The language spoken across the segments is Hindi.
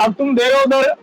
अब तुम दे रहे हो उधर,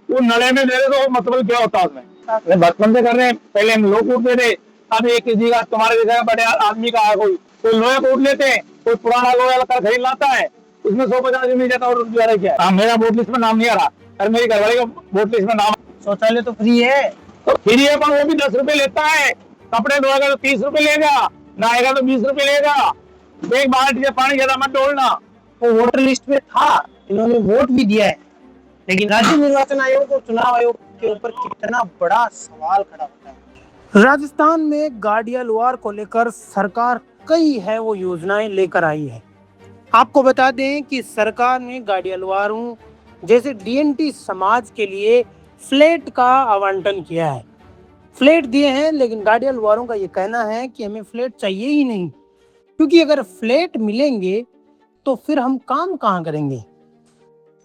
वो नले में दे रहे हो, तो मतलब क्या होता है उसमें? बचपन से कर रहे हैं, पहले हम लोग कूटते थे, अब एक किसी का तुम्हारे जैसा बड़े आदमी का कोई लोहे कूट लेते हैं, कोई पुराना लोहा लगा खरीद लाता है, उसमें 150 मिल जाता है और क्या है। मेरा वोट लिस्ट में नाम नहीं आ रहा, और मेरी घरवाली का वोट लिस्ट में नाम। शौचालय तो फ्री है, तो फ्री है, पर वो भी 10 रुपए लेता है। कपड़े धोएगा तो 30 रुपए लेगा, नहाएगा तो 20 रुपए लेगा। एक बाल्टी से पानी ज्यादा मत डोलना। वो वोटर लिस्ट में था, इन्होंने वोट भी दिया है, लेकिन राज्य निर्वाचन आयोग और चुनाव आयोग के ऊपर कितना बड़ा सवाल खड़ा होता है। राजस्थान में गाड़िया लोहार को लेकर सरकार कई है वो योजनाएं लेकर आई है। आपको बता दें कि सरकार ने गाड़िया लोहारों जैसे डीएनटी समाज के लिए फ्लैट का आवंटन किया है, फ्लैट दिए हैं, लेकिन गाड़िया लोहारों का ये कहना है कि हमें फ्लैट चाहिए ही नहीं, क्योंकि अगर फ्लैट मिलेंगे तो फिर हम काम कहाँ करेंगे,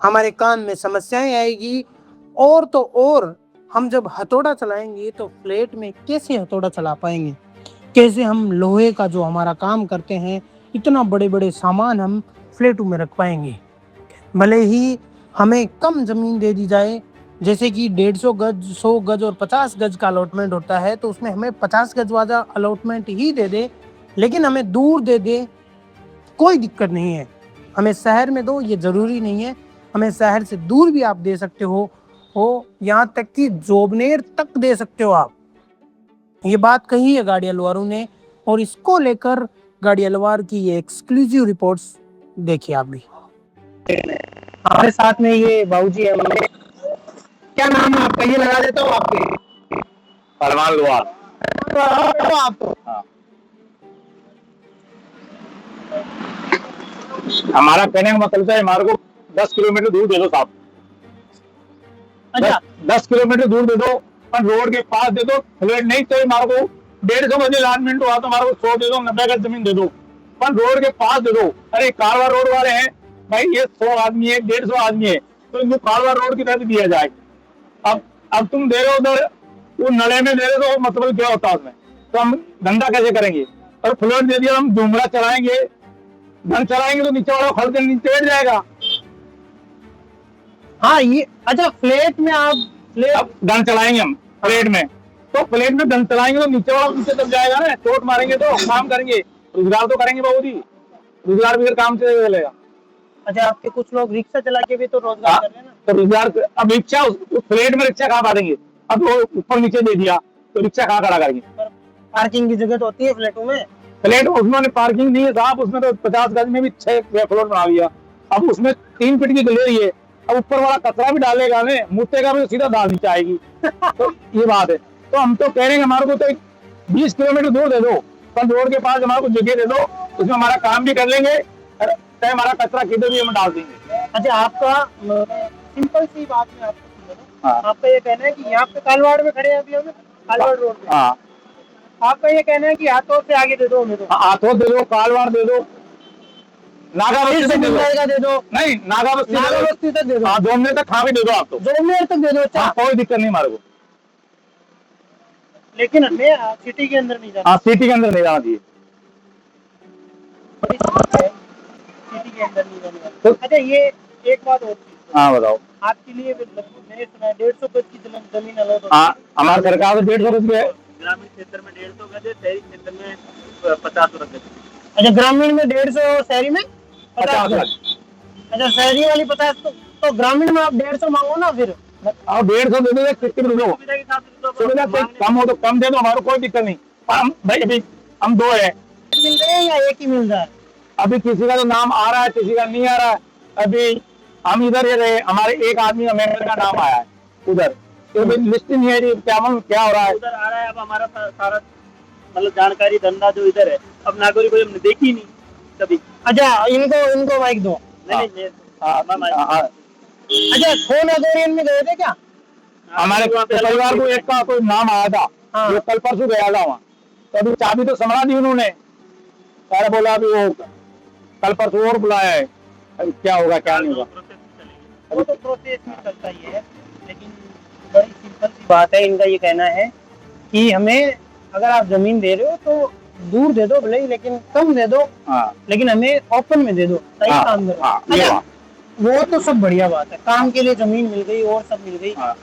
हमारे काम में समस्याएं आएगी, और तो और हम जब हथौड़ा चलाएंगे तो फ्लैट में कैसे हथौड़ा चला पाएंगे, कैसे हम लोहे का जो हमारा काम करते हैं इतना बड़े बड़े सामान हम फ्लैटों में रख पाएंगे। भले ही हमें कम जमीन दे दी जाए, जैसे कि 150 गज, 100 गज और 50 गज का अलॉटमेंट होता है, तो उसमें हमें 50 गज वाला अलॉटमेंट ही दे दे, लेकिन हमें दूर दे दे, कोई दिक्कत नहीं है। हमें शहर में दो, ये जरूरी नहीं है, हमें शहर से दूर भी आप दे सकते हो यहाँ तक कि जोबनेर तक दे सकते हो आप। ये बात कही है गाड़िया लोहारों ने, और इसको लेकर गाड़िया लोहार की ये एक्सक्लूसिव रिपोर्ट्स देखिए आप भी। हमारे साथ में ये बाबूजी है, हमारे क्या नाम है आपका? ये लगा देता हूँ आपके। फरमान लोहार। आप हमारा कहने का मतलब है, हमारे को 10 किलोमीटर दूर दे दो साहब। अच्छा, 10 किलोमीटर दूर दे दो, पर रोड के पास दे दो। फ्लैट नहीं चाहिए हमारे को। 150 बजे अलॉटमेंट हुआ तो हमारे को 100 दे दो, 90 गज जमीन दे दो, पर रोड के पास दे दो। अरे कारवार रोड वाले हैं भाई, ये 100 आदमी है, 150 आदमी है, तो इनको कारवार रोड की तरफ दिया जाए। अब तुम दे रहे हो उधर, वो नले में दे रहे हो, मतलब क्या होता है उसमें? तो हम धंधा कैसे करेंगे? और फ्लैट दे दिया, हम जुमरा चलाएंगे, धन चलाएंगे तो नीचे वाला खरीद के नीचे बैठ जाएगा। हाँ ये अच्छा, फ्लैट में आप अब धन चलाएंगे हम फ्लैट में, तो फ्लैट में धन चलाएंगे तो नीचे वाला नीचे दब जाएगा ना। चोट मारेंगे तो काम करेंगे, रोजगार तो करेंगे बाबू जी, रोजगार भी काम से चलेगा। अच्छा, आपके कुछ लोग रिक्शा चला के भी तो रोजगार कर रहे हैं ना। तो रोजगार, अब रिक्शा उस फ्लैट में रिक्शा कहाँ पाएंगे? अब वो ऊपर नीचे दे दिया तो रिक्शा कहाँ खड़ा करेंगे? पार्किंग की जगह तो होती है फ्लैटों में। फ्लैट उसमें पार्किंग नहीं है साहब, उसमें तो 50 गज में भी 6 फ्लोर बना दिया। अब उसमें 3 फीट की गलेरी है, अब ऊपर वाला कचरा भी डालेगा ने, मुतेगा भी, सीधा दाल नीचे आएगी। तो ये बात है। तो हम तो कह रहे हैं हमारे को तो 20 किलोमीटर दूर दे दो, पर रोड के पास हमारे को जगह दे दो, उसमें हमारा काम भी कर लेंगे, चाहे हमारा कचरा किधर भी हम डाल देंगे। अच्छा, आपका सिंपल सी बात में आपको, आपका ये कहना है कि यहाँ पे कालवाड़ में खड़े हैं अभी हम, कालवाड़ रोड पे। हाँ, आपका ये कहना है कि हाथों से आगे दे दो हमें, तो हाथों दे दो, कालवाड़ दे दो, नागा बस्ती तक दे दो, नहीं नागा बस्ती तक दे दो, हाँ, जोमनेर तक खा भी दे दो आप, तो जोमनेर तक दे दो। अच्छा, कोई दिक्कत नहीं हमारे को, लेकिन हमें सिटी के अंदर नहीं जाना। हाँ, सिटी के अंदर नहीं जाना चाहिए, सिटी के अंदर नहीं जाना। अच्छा, ये एक बात और, हाँ बताओ। आपके लिए मैंने सुना है 150 गज की जमीन अलग, हाँ, हमारी सरकार तो 150 गज है, ग्रामीण क्षेत्र में 150 गज है, शहरी क्षेत्र में 50 गज। अच्छा, ग्रामीण में 150 और शहरी में 50 गज। अच्छा, शहरी वाली 50, तो ग्रामीण में आप 150 मांगो ना फिर। आप 150 दे दो, कितनी दे दो, सुविधा कम हो तो कम दे दो, हमारे कोई दिक्कत नहीं। हम भाई अभी हम 2 है, मिल रहे हैं या एक ही मिल रहा है? अभी किसी का तो नाम आ रहा है, किसी का नहीं आ रहा है। अभी हम इधर ही रहे, हमारे एक आदमी मेंबर का नाम आया है उधर, तो लिस्ट नहीं है, क्या हो रहा है उधर आ रहा है। अब हमारा सारा मतलब जानकारी धंधा जो इधर है, अब नागरिक को हमने देखी नहीं कभी। अच्छा, इनको माइक दो। नहीं, अच्छा, फोन अगोरियन में गए थे क्या? हमारे परिवार को एक का कोई नाम आया था, जो कल परसों गया था वहाँ, तो अभी चाबी तो संभला दी उन्होंने, सारा बोला अभी वो कल परसों और बुलाया है, अभी क्या होगा क्या नहीं होगा, वो तो प्रोसेस में चलता ही है। लेकिन बड़ी सिंपल सी बात है, इनका ये कहना है कि हमें अगर आप जमीन दे रहे हो तो दूर दे दो भले ही, लेकिन कम दे दो, लेकिन हमें ओपन में दे दो, सही काम करो। वो तो सब बढ़िया बात है, काम के लिए जमीन मिल गई और सब मिल गई। हाँ।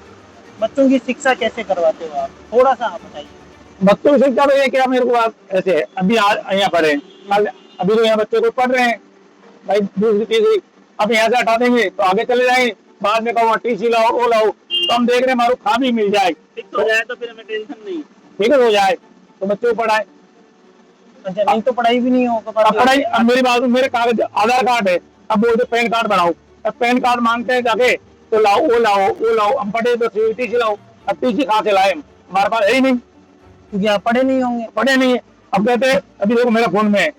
बच्चों की शिक्षा कैसे करवाते हो आप, थोड़ा सा आप बताइए। बच्चों से क्या है, क्या मेरे को बात ऐसे है, अभी यहाँ पर है, कल अभी तो यहाँ बच्चे को पढ़ रहे हैं भाई, दूसरी तीसरी, अब यहाँ से हटा देंगे तो आगे चले जाएंगे, बाद में कहो टीसी लाओ वो लाओ, तो हम देख रहे हैं हमारे खा भी मिल जाए, फिक्स हो जाए तो फिर हमें टेंशन नहीं। ठीक है, हो जाए तो बच्चों को पढ़ाए। अच्छा, नहीं तो पढ़ाई भी नहीं हो अब पाती। पढ़ाई, अब मेरी बात, मेरे कागज आधार कार्ड है, अब बोलते पैन कार्ड बनाओ, अब पैन कार्ड मांगते हैं जाके, तो लाओ वो लाओ वो लाओ, हम पढ़े तो टीसी लाओ, अब टीसी कहाँ से लाए, हमारे पास है ही नहीं, क्योंकि आप पढ़े नहीं होंगे। पढ़े नहीं है। अब कहते हैं अभी देखो मेरा फोन में है,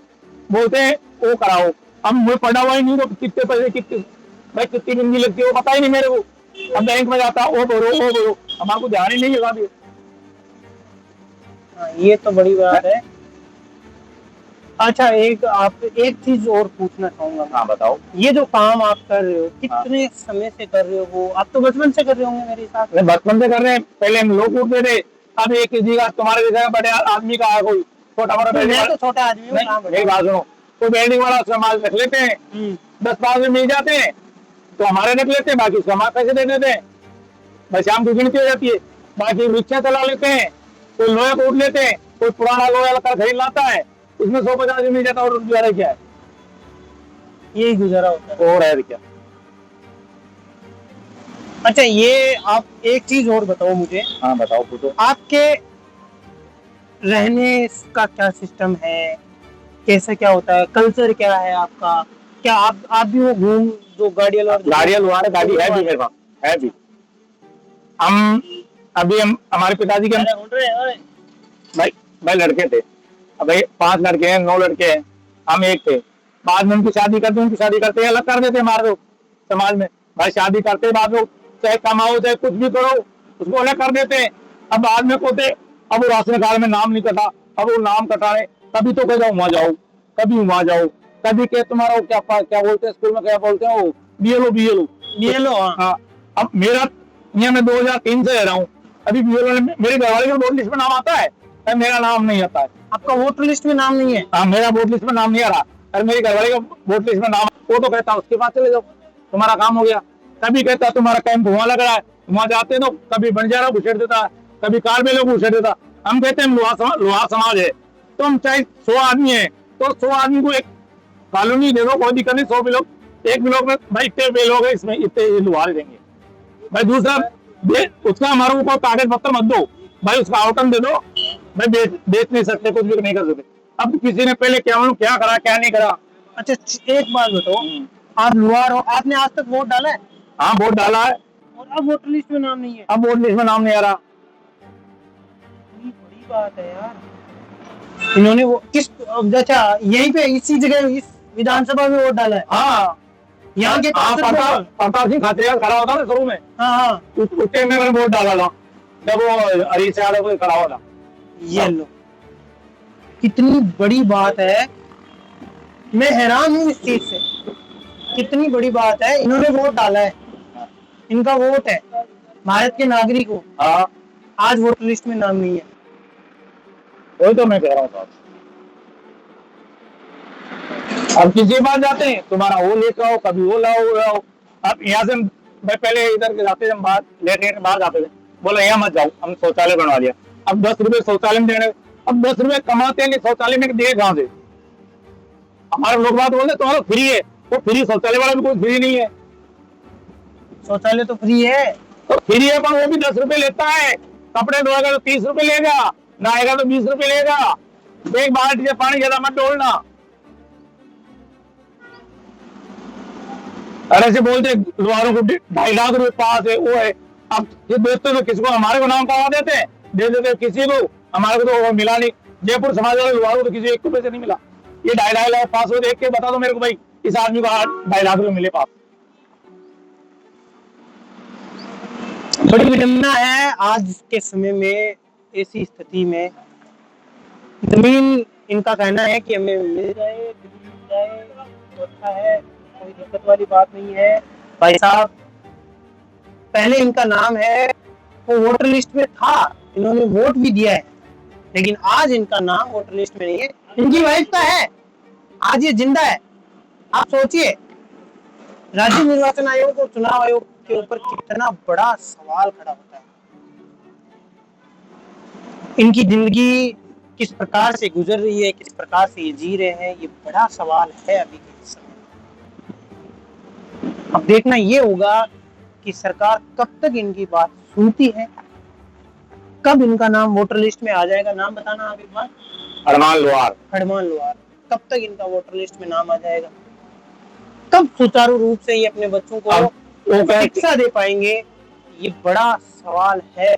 बोलते हैं वो कराओ, अब मैं पढ़ा हुआ ही नहीं, तो कितने पैसे कितने भाई कितनी बिंदी लगती है वो पता ही नहीं मेरे को, अब बैंक में जाता वो भरो, हमारे को ध्यान ही नहीं लगा भी। हाँ, ये तो बड़ी बात है। अच्छा, एक चीज और पूछना चाहूंगा। हाँ बताओ। ये जो काम आप कर रहे हो, कितने समय से कर रहे हो? वो आप तो बचपन से कर रहे होंगे मेरे हिसाब से। बचपन से कर रहे हैं, पहले हम लोग उठते थे, अब एक किसी का तुम्हारे जैसा बड़े आदमी का है, कोई छोटा मोटा मैं तो छोटा आदमी हूँ, काम मेरी बात सुनो, कोई वेल्डिंग वाला सामान रख लेते हैं, 10-5 में मिल जाते हैं तो हमारे रख लेते हैं, बाकी सामान पैसे दे देते हैं, बस शाम की गिनती हो जाती है, बाकी रिक्शा चला लेते हैं, कोई लोहे को उठ लेते हैं, कोई पुराना लोहा का खरीद लाता है, उसमें 150 मिल जाता है, और गुजारा क्या है, यही गुजारा होता है। और है क्या। अच्छा, ये आप एक चीज और बताओ मुझे। हाँ बताओ पूछो। आपके रहने का क्या सिस्टम है, कैसे क्या होता है, कल्चर क्या है आपका? क्या आप भी वो घूम जो गाड़ी गाड़ी है भी मेरे पास, है भी। हम अभी हम हमारे पिताजी के भाई लड़के थे, अब भाई 5 लड़के हैं, 9 लड़के हैं, हम एक थे, बाद में उनकी शादी करते अलग कर देते हमारे लोग समाज में, भाई शादी करते बाद में चाहे कमाओ चाहे कुछ भी करो उसको अलग कर देते हैं। अब बाद में कहते अब वो राशन कार्ड में नाम नहीं कटा, अब वो नाम कटा रहे, कभी तो कह जाओ वहां जाओ, कभी वहां जाओ, कभी के तुम्हारा क्या बोलते हैं स्कूल में, क्या बोलते हैं वो बीएलओ। हाँ, अब मेरा यहाँ मैं 2003 से रह रहा हूँ, अभी बीएलओ ने मेरे घर वाले के वोट लिस्ट में नाम आता है, मेरा नाम नहीं आता है। आपका वोटर लिस्ट में नाम नहीं है? हाँ, मेरा वोट लिस्ट में नाम नहीं आ रहा, अरे मेरे घर वाले का वोट लिस्ट में नाम, वो तो कहता उसके पास चले जाओ तुम्हारा काम हो गया, कभी कहता तुम्हारा कैंप वहां लग रहा है, वहां जाते तो कभी बंजारा घुसेड़ देता, कभी कारबेल घुसेड़ देता। हम कहते हैं लोहार समाज है, तो हम चाहे 100 आदमी है तो 100 आदमी को एक कॉलोनी दे दो, कोई दिक्कत नहीं, 100 लोग एक लोग में भाई इतने बे लोग है, इसमें इतने लोहार देंगे भाई, दूसरा उसका हमारे को कागज पत्र मत दो भाई, उसका आउटम दे दो भाई, बेच नहीं सकते, कुछ भी नहीं कर सकते। अब किसी ने पहले क्या करा क्या नहीं करा। अच्छा, एक बात बताओ, आप लोहार हो, आपने आज तक वोट डाला है? हाँ, वोट डाला है, और अब वोटर लिस्ट में नाम नहीं है? अब वोट लिस्ट में नाम नहीं आ रहा। बड़ी बात है यार, इन्होंने वो किस, अच्छा यहीं पे इसी जगह इस विधानसभा में वोट डाला है? हाँ, यहाँ के प्रताप सिंह खाचरियाल खड़ा होता ना शुरू में, हाँ, उस टाइम में मैंने वोट डाला था, जब वो हरीश यादव को खड़ा होता। ये लो, कितनी बड़ी बात है, मैं हैरान हूँ इस चीज से, कितनी बड़ी बात है, इन्होंने वोट डाला है, इनका वोट है, भारत के नागरिक हो, आज वोटर लिस्ट में नाम नहीं है। वही तो मैं कह रहा हूँ, अब किसी बात जाते हैं तुम्हारा वो लेकर आओ, कभी वो लाओ। अब यहाँ से भाई पहले इधर के जाते थे, हम बाहर लेट बाहर जाते थे, बोला यहाँ मत जाओ, हम शौचालय बनवा लिया, अब 10 रुपए शौचालय में देने, अब 10 रुपए कमाते हैं शौचालय में दिए कहाँ से, हमारे लोग बात बोलते तुम्हारा फ्री है, वो फ्री शौचालय वाला भी कोई फ्री नहीं है, शौचालय तो फ्री है, तो फ्री है पर वो भी 10 रुपए लेता है, कपड़े धोएगा तो 30 रुपए लेगा, नहाएगा तो 20 रुपए लेगा, एक बाल्टी से पानी ज्यादा मत डोलना। अरे से बोलते लोहारों को 2.5 लाख रुपए पास है वो है, अब ये देते तो किसी को हमारे को नाम करवा देते हैं, दे देते किसी को, हमारे को तो मिला नहीं, जयपुर समाज वाले लोहारों तो किसी 1 रुपए से नहीं मिला, ये 2.5 लाख पास हो, देख के बता दो मेरे को भाई इस आदमी को 2.5 लाख रुपए मिले पास। बड़ी विडम्बना है आज के समय में, ऐसी स्थिति में जमीन, इनका कहना है कि हमें मिल जाए, तो अच्छा है, कोई दिक्कत वाली बात नहीं है। भाई साहब, पहले इनका नाम है, वो वोटर लिस्ट में था, इन्होंने वोट भी दिया है, लेकिन आज इनका नाम वोटर लिस्ट में नहीं है। इनकी वाइफ का है, आज ये जिंदा है, आप सोचिए, राज्य निर्वाचन आयोग और चुनाव आयोग के ऊपर कितना बड़ा सवाल खड़ा होता है। इनकी जिंदगी किस प्रकार से गुजर रही है, किस प्रकार से ये जी रहे हैं, ये बड़ा सवाल है अभी के समय। अब देखना ये होगा कि सरकार कब तक इनकी बात सुनती है, कब इनका नाम वोटर लिस्ट में आ जाएगा। नाम बताना आप एक बार। अरमान लोहार। हरमान लोहार, कब तक इनका वोटर लिस्ट में नाम आ जाएगा, कब सुचारू रूप से ये अपने बच्चों को शिक्षा दे पाएंगे, ये बड़ा सवाल है।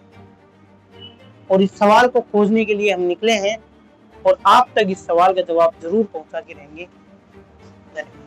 और इस सवाल को खोजने के लिए हम निकले हैं और आप तक इस सवाल का जवाब जरूर पहुंचा के रहेंगे। धन्यवाद।